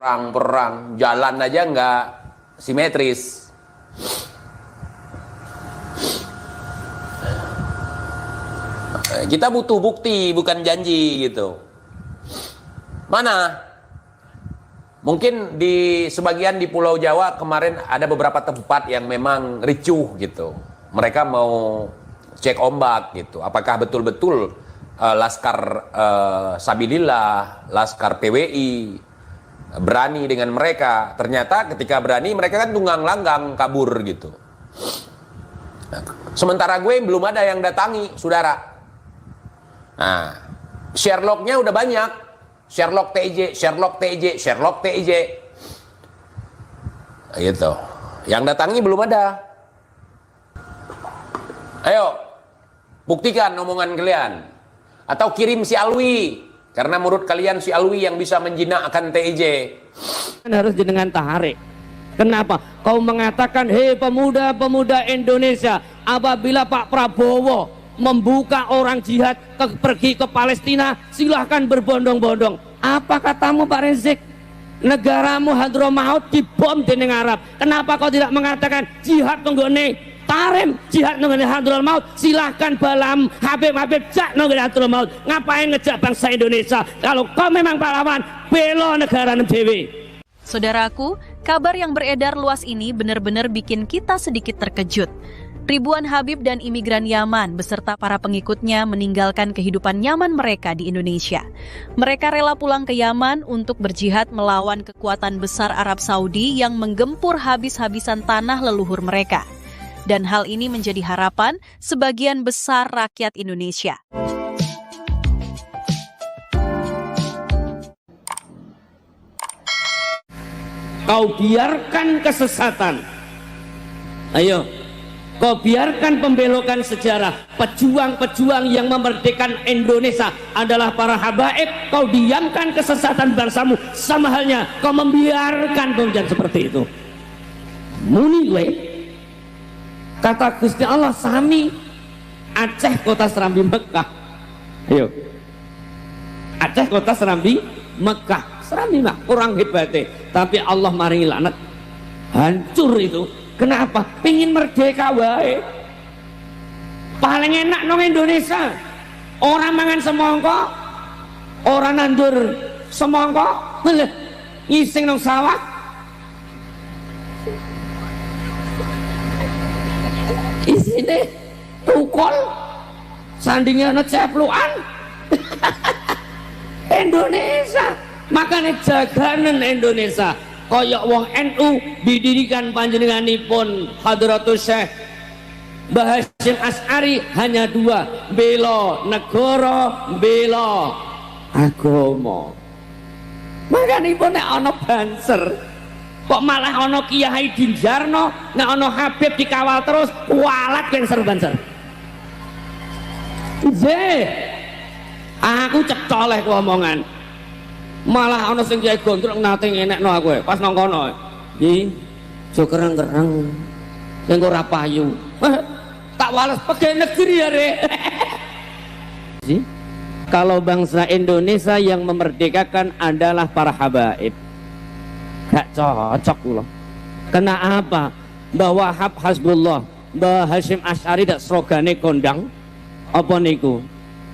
Perang jalan aja nggak simetris. Kita butuh bukti, bukan janji gitu. Mana? Mungkin di sebagian di Pulau Jawa kemarin ada beberapa tempat yang memang ricuh gitu. Mereka mau cek ombak gitu. Apakah betul-betul Laskar Sabilillah, Laskar PWI berani dengan mereka? Ternyata ketika berani mereka kan tunggang langgang kabur gitu. Sementara gue belum ada yang datangi, saudara. Nah, Sherlocknya udah banyak. Sherlock TJ, Sherlock TJ, Sherlock TJ. Gitu. Yang datangi belum ada. Ayo, buktikan omongan kalian. Atau kirim si Alwi. Karena menurut kalian si Alwi yang bisa menjinakkan TJ. Harus jenengan tarik. Kenapa? Kau mengatakan, hei pemuda-pemuda Indonesia, apabila Pak Prabowo membuka orang jihad pergi ke Palestina, silahkan berbondong-bondong. Apa katamu Pak Rizik? Negaramu Hadramaut dibom dening Arab. Kenapa kau tidak mengatakan jihad nenggone Tarim, jihad nenggone Hadramaut, silahkan balam Habib jak nenggone Hadramaut. Ngapain ngejak bangsa Indonesia? Kalau kau memang pahlawan, bela negara dewe. Saudaraku, kabar yang beredar luas ini benar-benar bikin kita sedikit terkejut. Ribuan Habib dan imigran Yaman beserta para pengikutnya meninggalkan kehidupan nyaman mereka di Indonesia. Mereka rela pulang ke Yaman untuk berjihad melawan kekuatan besar Arab Saudi yang menggempur habis-habisan tanah leluhur mereka. Dan hal ini menjadi harapan sebagian besar rakyat Indonesia. Kau biarkan kesesatan. Ayo, kau biarkan pembelokan sejarah. Pejuang-pejuang yang memerdekakan Indonesia adalah para habaib. Kau diamkan kesesatan bangsamu. Sama halnya kau membiarkan pembicaraan seperti itu. Muni we. Kata Gusti Allah, sami Aceh kota Serambi Mekah. Ayo, Aceh kota Serambi Mekah. Serambi mah kurang hebatnya, tapi Allah maringi laknat, hancur itu. Kenapa? Pengen merdeka wae. Paling enak nong Indonesia. Orang mangan semongko, orang nandur semongko, ngising nong sawah. Isine tukul, sandingnya ngecepluan. Indonesia. Makanya jaganan Indonesia koyok wong NU didirikan panjenenganipun Hadratus Syekh Mbah Hasyim Asy'ari hanya dua, bela negara, bela agama. Makanipun nek ana banser kok malah ana Kiai Dinjarno, nek ana Habib dikawal terus kualat banser banser. Aku cek oleh omongan. Malah ana sing kiai gondrong nate ngenekno aku pas nang kono. Iki aja kereng-kereng. Sing ora payu. Tak wales pegawai negeri ya, Rek. Kalau bangsa Indonesia yang memerdekakan adalah para habaib. Gak cocok kula. Kenapa? Mbah Wahab Hasbullah, Mbah Hasyim Asy'ari dak slogane kondang apa niku?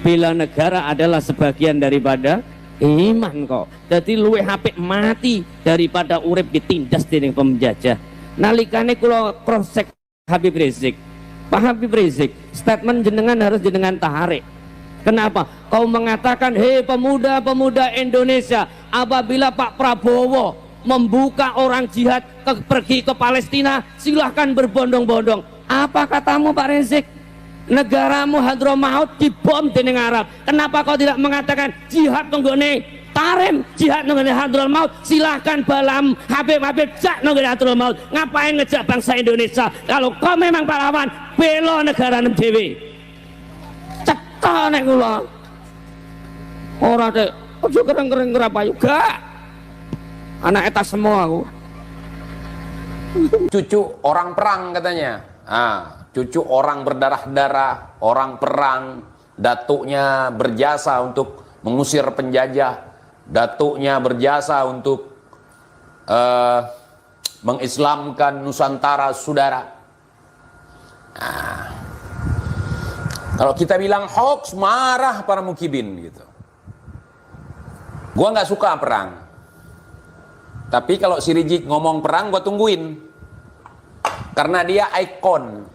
Bela negara adalah sebagian daripada iman kok. Jadi luwih apik mati daripada urip ditindas dening penjajah. Nalikane kula cross-check Habib Rizik. Pak Habib Rizik, statement jenengan harus jenengan tarik. Kenapa? Kau mengatakan, hei pemuda-pemuda Indonesia, apabila Pak Prabowo membuka orang jihad pergi ke Palestina, silahkan berbondong-bondong. Apa katamu Pak Rizik? Negaramu Hadramaut dibom dening Arab. Kenapa kau tidak mengatakan jihad nenggone Tarim, jihad nenggone Hadramaut, silahkan balam Habib jak nenggone Hadramaut. Ngapain ngejak bangsa Indonesia? Kalau kau memang pahlawan, bela negara dewe. Cetha nek kula. Ora dek, aja kereng-kereng ngerapayu gak. Anak etas semua aku. Cucu orang perang katanya. Cucu orang berdarah-darah, orang perang, datuknya berjasa untuk mengusir penjajah, datuknya berjasa untuk mengislamkan Nusantara, saudara. Nah, kalau kita bilang hoax, marah para mukibin gitu. Gua nggak suka perang. Tapi kalau si Rizik ngomong perang, gua tungguin. Karena dia ikon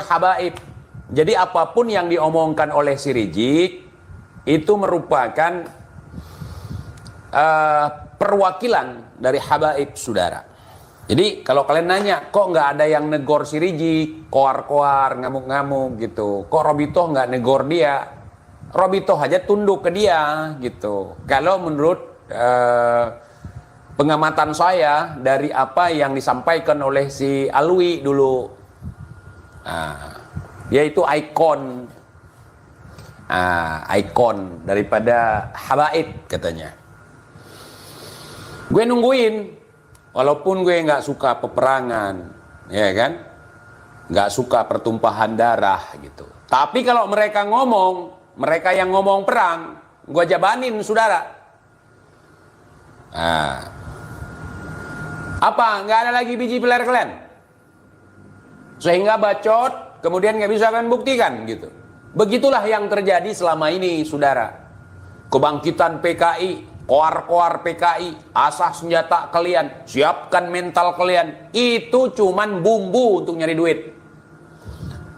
habaib. Jadi apapun yang diomongkan oleh si Rizik itu merupakan perwakilan dari habaib, saudara. Jadi kalau kalian nanya, kok nggak ada yang negor si Rizik, koar-koar, ngamuk-ngamuk gitu. Kok Robito nggak negor dia? Robito aja tunduk ke dia gitu. Kalau menurut pengamatan saya dari apa yang disampaikan oleh si Alwi dulu, yaitu ikon daripada habaib katanya. Gue nungguin, walaupun gue nggak suka peperangan, ya kan, nggak suka pertumpahan darah gitu. Tapi kalau mereka yang ngomong perang, gue jabanin, saudara. Apa? Nggak ada lagi biji peler kalian? Sehingga bacot, kemudian nggak bisa kalian buktikan gitu. Begitulah yang terjadi selama ini, saudara. Kebangkitan PKI, koar-koar PKI, asah senjata kalian, siapkan mental kalian. Itu cuman bumbu untuk nyari duit.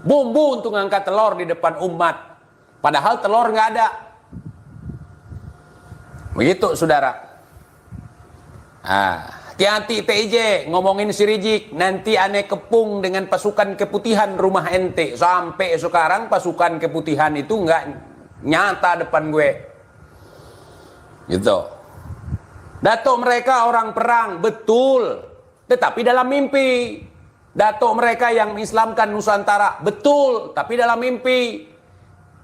Bumbu untuk ngangkat telur di depan umat. Padahal telur nggak ada. Begitu, saudara. Hati-hati TIJ ngomongin si Rizik, nanti aneh kepung dengan pasukan keputihan rumah ente. Sampai sekarang pasukan keputihan itu nggak nyata depan gue. Gitu. Datuk mereka orang perang, betul. Tetapi dalam mimpi. Datuk mereka yang mengislamkan Nusantara, betul. Tapi dalam mimpi.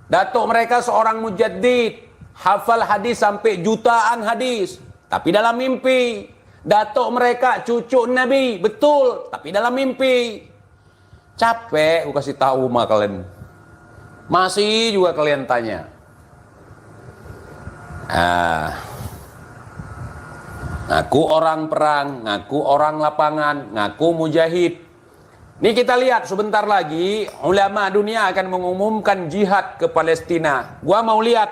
Datuk mereka seorang mujaddid, hafal hadis sampai jutaan hadis, tapi dalam mimpi. Datuk mereka cucu Nabi, betul, tapi dalam mimpi. Capek aku kasih tahu sama kalian. Masih juga kalian tanya. Ngaku orang perang, ngaku orang lapangan, ngaku mujahid. Ini kita lihat sebentar lagi ulama dunia akan mengumumkan jihad ke Palestina. Gua mau lihat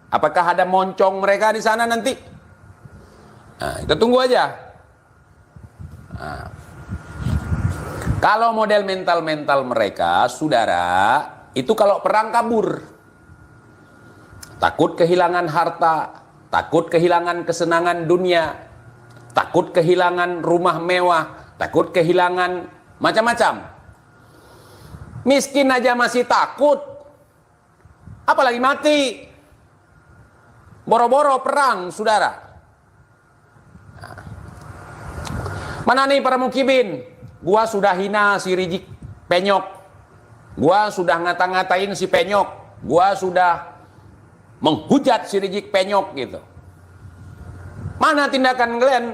apakah ada moncong mereka di sana nanti. Kita tunggu aja. Kalau model mental-mental mereka, saudara, itu kalau perang kabur. Takut kehilangan harta, takut kehilangan kesenangan dunia, takut kehilangan rumah mewah, takut kehilangan macam-macam. Miskin aja masih takut, apalagi mati. Boro-boro perang, saudara. Mana nih para mukibin? Gua sudah hina si Rizik Penyok. Gua sudah ngata-ngatain si Penyok. Gua sudah menghujat si Rizik Penyok gitu. Mana tindakan kalian?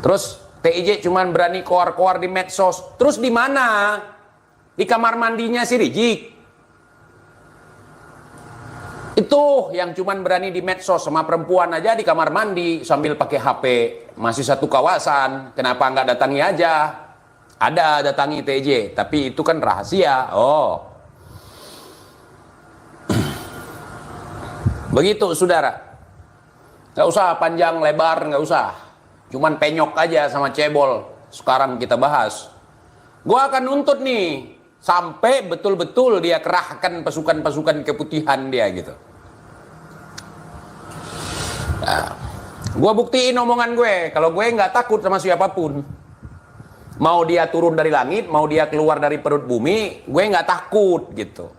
Terus TIJ cuman berani koar-koar di medsos. Terus di mana? Di kamar mandinya si Rizik. Itu yang cuman berani di medsos, sama perempuan aja di kamar mandi sambil pakai HP. Masih satu kawasan, kenapa nggak datangi aja? Ada datangi TJ, tapi itu kan rahasia. Oh, begitu saudara. Nggak usah panjang lebar, nggak usah. Cuman Penyok aja sama cebol. Sekarang kita bahas. Gua akan nuntut nih sampai betul-betul dia kerahkan pasukan-pasukan keputihan dia gitu. Nah, gue buktiin omongan gue. Kalau gue nggak takut sama siapapun, mau dia turun dari langit, mau dia keluar dari perut bumi, gue nggak takut gitu.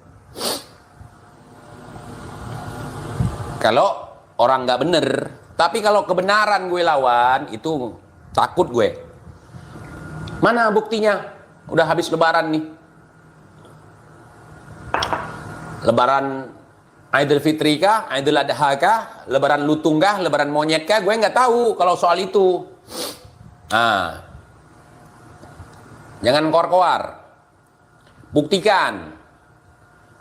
Kalau orang nggak bener, tapi kalau kebenaran gue lawan, itu takut gue. Mana buktinya? Udah habis lebaran nih. Lebaran Idul Fitri kah, Idul Adha kah, Lebaran lutung kah, Lebaran monyet kah, gue nggak tahu kalau soal itu. Jangan koar-koar. Buktikan.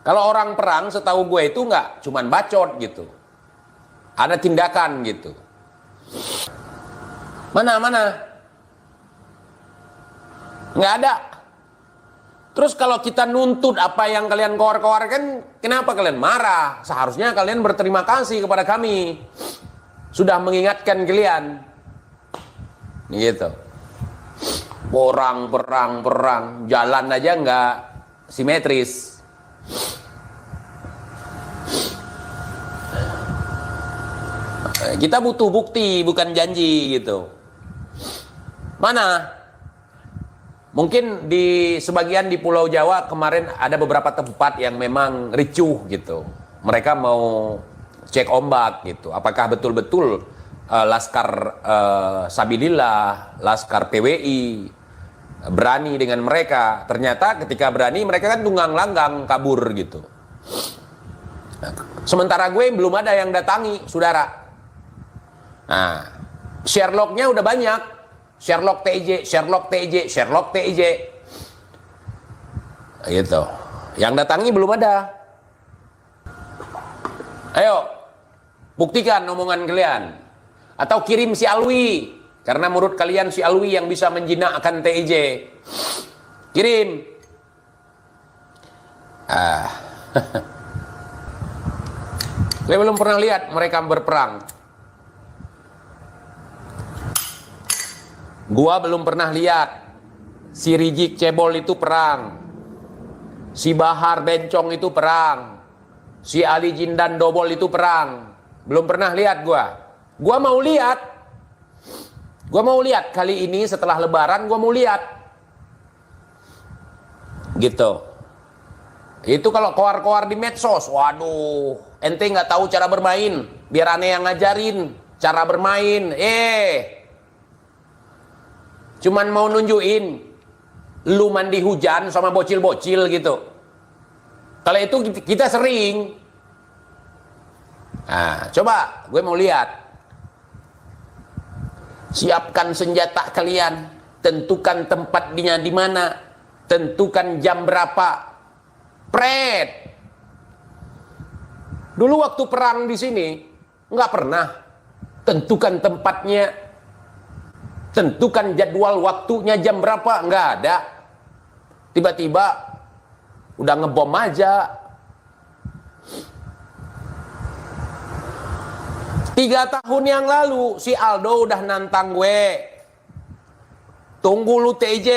Kalau orang perang, setahu gue itu nggak cuman bacot gitu. Ada tindakan gitu. Mana? Nggak ada. Terus kalau kita nuntut apa yang kalian keluarkan, kenapa kalian marah? Seharusnya kalian berterima kasih kepada kami. Sudah mengingatkan kalian. Gitu. Perang, jalan aja nggak simetris. Kita butuh bukti, bukan janji gitu. Mana? Mungkin di sebagian di Pulau Jawa kemarin ada beberapa tempat yang memang ricuh gitu. Mereka mau cek ombak gitu. Apakah betul-betul Laskar Sabilillah, Laskar PWI berani dengan mereka? Ternyata ketika berani mereka kan tunggang langgang kabur gitu. Sementara gue belum ada yang datangi, saudara. Nah, Sherlocknya udah banyak. Sherlock TJ gitu. Yang datangi belum ada. Ayo, buktikan omongan kalian. Atau kirim si Alwi, karena menurut kalian si Alwi yang bisa menjinakkan TJ. Kirim. Saya belum pernah lihat mereka berperang. Gua belum pernah lihat si Rijik Cebol itu perang, si Bahar Bencong itu perang, si Ali Jindan Dobol itu perang. Belum pernah lihat gua. Gua mau lihat kali ini setelah Lebaran, gua mau lihat. Gitu. Itu kalau koar-koar di medsos, waduh, ente nggak tahu cara bermain, biar aneh yang ngajarin cara bermain. Cuman mau nunjukin lu mandi hujan sama bocil-bocil gitu. Kalau itu kita sering. Nah, coba gue mau lihat. Siapkan senjata kalian, tentukan tempatnya di mana, tentukan jam berapa. Pret. Dulu waktu perang di sini nggak pernah tentukan tempatnya. Tentukan jadwal waktunya jam berapa, nggak ada. Tiba-tiba udah ngebom aja. 3 tahun yang lalu si Aldo udah nantang gue. Tunggu lu TJ,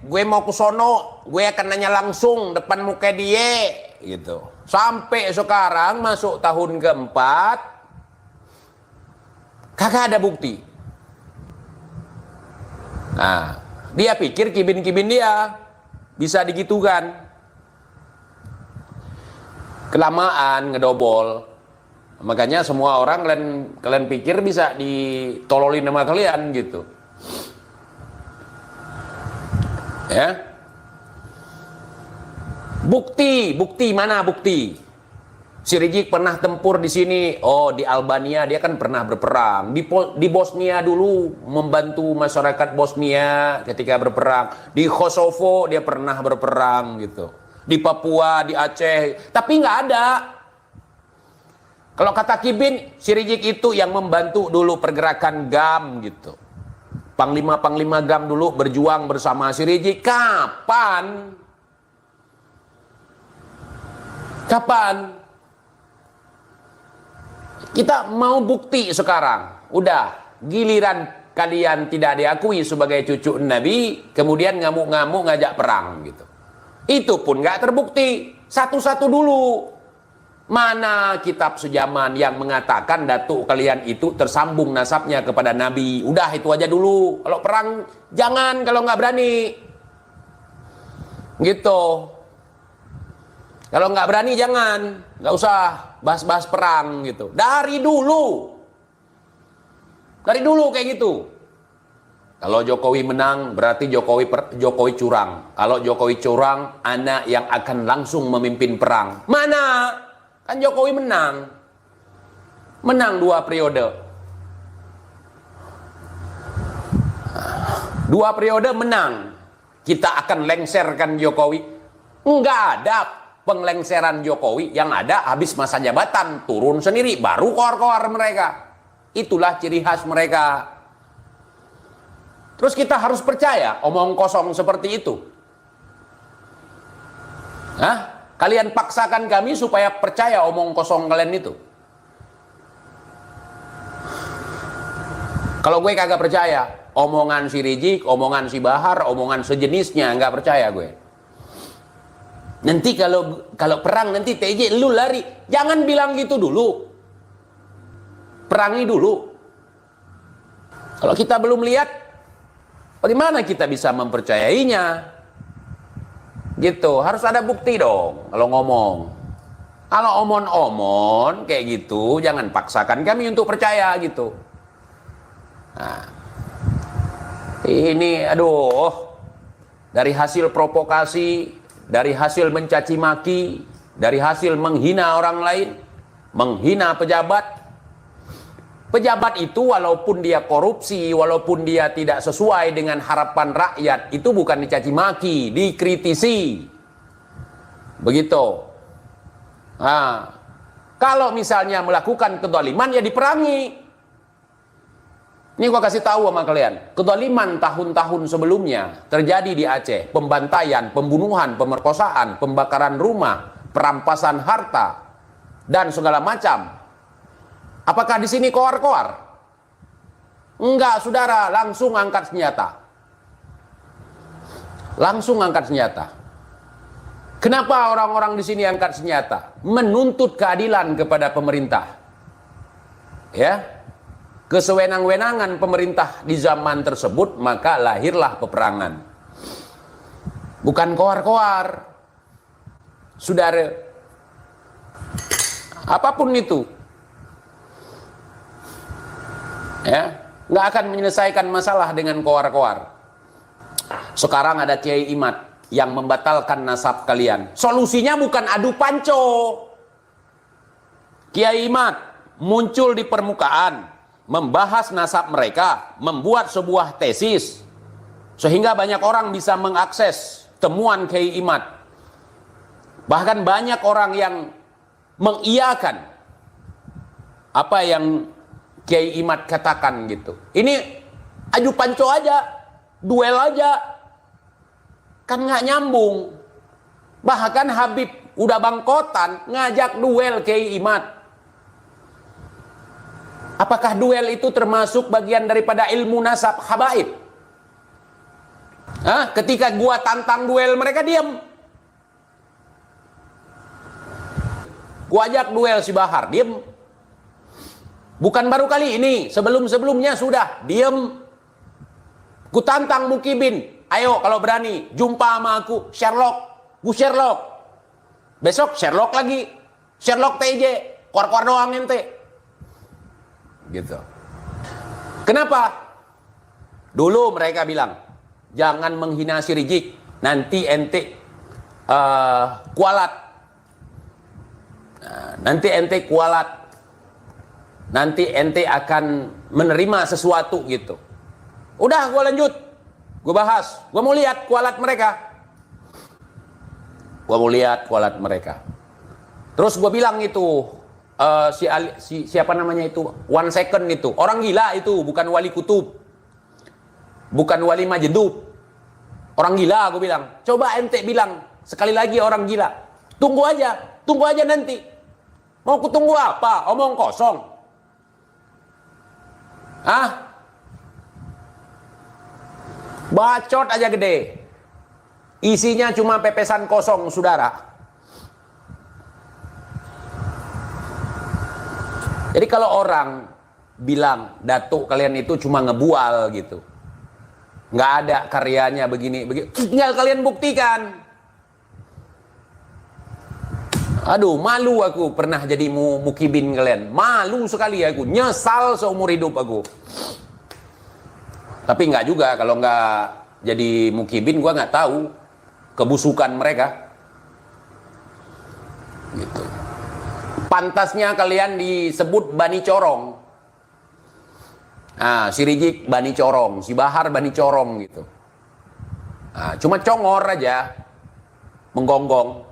gue mau ke sono, gue akan nanya langsung depan muka dia gitu. Sampai sekarang masuk tahun keempat, kagak ada bukti. Nah, dia pikir kibin-kibin dia bisa digitukan. Kelamaan ngedobol. Makanya semua orang kalian pikir bisa ditololin sama kalian gitu. Ya. Bukti mana bukti? Si Rijik pernah tempur di sini. Oh, di Albania dia kan pernah berperang. Di Bosnia dulu membantu masyarakat Bosnia ketika berperang. Di Kosovo dia pernah berperang gitu. Di Papua, di Aceh. Tapi nggak ada. Kalau kata Kibin, si Rijik itu yang membantu dulu pergerakan GAM gitu. Panglima-panglima GAM dulu berjuang bersama si Rijik. Kapan? Kita mau bukti sekarang. Udah, giliran kalian tidak diakui sebagai cucu Nabi, kemudian ngamuk-ngamuk ngajak perang gitu. Itu pun nggak terbukti. Satu-satu dulu. Mana kitab sejaman yang mengatakan datuk kalian itu tersambung nasabnya kepada Nabi? Udah, itu aja dulu. Kalau perang jangan, kalau nggak berani. Gitu. Kalau nggak berani jangan, nggak usah bahas-bahas perang gitu. Dari dulu kayak gitu. Kalau Jokowi menang berarti Jokowi curang. Kalau Jokowi curang, anak yang akan langsung memimpin perang. Mana? Kan Jokowi menang 2 periode. 2 periode menang. Kita akan lengserkan Jokowi. Enggak ada penglengseran Jokowi, yang ada habis masa jabatan turun sendiri baru koar-koar mereka. Itulah ciri khas mereka. Terus kita harus percaya omong kosong seperti itu? Hah? Kalian paksakan kami supaya percaya omong kosong kalian itu? Kalau gue kagak percaya, omongan si Rizik, omongan si Bahar, omongan sejenisnya, nggak percaya gue. Nanti kalau perang nanti TJ lu lari, jangan bilang gitu dulu. Perangi dulu. Kalau kita belum lihat, bagaimana kita bisa mempercayainya? Gitu, harus ada bukti dong kalau ngomong. Kalau omon-omon kayak gitu, jangan paksakan kami untuk percaya gitu. Nah, ini aduh, dari hasil provokasi, dari hasil mencaci maki, dari hasil menghina orang lain, menghina pejabat. Pejabat itu walaupun dia korupsi, walaupun dia tidak sesuai dengan harapan rakyat, itu bukan dicaci maki, dikritisi. Begitu. Nah, kalau misalnya melakukan kezaliman ya diperangi. Ini gua kasih tahu sama kalian, kezaliman tahun-tahun sebelumnya terjadi di Aceh, pembantaian, pembunuhan, pemerkosaan, pembakaran rumah, perampasan harta dan segala macam. Apakah di sini koar-koar? Enggak, saudara, langsung angkat senjata. Langsung angkat senjata. Kenapa orang-orang di sini angkat senjata? Menuntut keadilan kepada pemerintah. Ya. Kesewenang-wenangan pemerintah di zaman tersebut, maka lahirlah peperangan. Bukan koar-koar. Saudara, apapun itu, ya, nggak akan menyelesaikan masalah dengan koar-koar. Sekarang ada Kiai Imad yang membatalkan nasab kalian. Solusinya bukan adu panco. Kiai Imad muncul di permukaan, membahas nasab mereka, membuat sebuah tesis, sehingga banyak orang bisa mengakses temuan Kiai Imad. Bahkan banyak orang yang mengiyakan apa yang Kiai Imad katakan gitu. Ini adu panco aja, duel aja, kan nggak nyambung. Bahkan Habib udah bangkotan ngajak duel Kiai Imad. Apakah duel itu termasuk bagian daripada ilmu nasab habaib? Hah? Ketika gua tantang duel, mereka diam. Gua ajak duel si Bahar, diam. Bukan baru kali ini, sebelum-sebelumnya sudah diam. Ku tantang Mukibin, ayo kalau berani jumpa sama aku, Sherlock. Gu Sherlock. Besok Sherlock lagi. Sherlock TJ, kuar-kuar doang ente. Gitu. Kenapa? Dulu mereka bilang, jangan menghina si Rizik, nanti ente kualat. Nah, nanti ente kualat. Nanti ente akan menerima sesuatu gitu. Udah, gue lanjut. Gue bahas. Gue mau lihat kualat mereka. Gue mau lihat kualat mereka. Terus gue bilang itu, siapa namanya itu, 1 second itu, orang gila itu, bukan wali kutub, bukan wali majedub, orang gila. Gue bilang, coba ente bilang sekali lagi orang gila. Tunggu aja nanti. Mau kutunggu apa? Omong kosong. Hah? Bacot aja gede, isinya cuma pepesan kosong, saudara. Jadi kalau orang bilang, Datuk kalian itu cuma ngebual gitu, nggak ada karyanya begini, tinggal kalian buktikan. Aduh, malu aku pernah jadi mukibin kalian. Malu sekali aku, nyesal seumur hidup aku. Tapi nggak juga, kalau nggak jadi mukibin, gua nggak tahu kebusukan mereka. Gitu. Pantasnya kalian disebut Bani Corong. Nah, si Rizik Bani Corong, si Bahar Bani Corong gitu. Nah, cuma congor aja, menggonggong.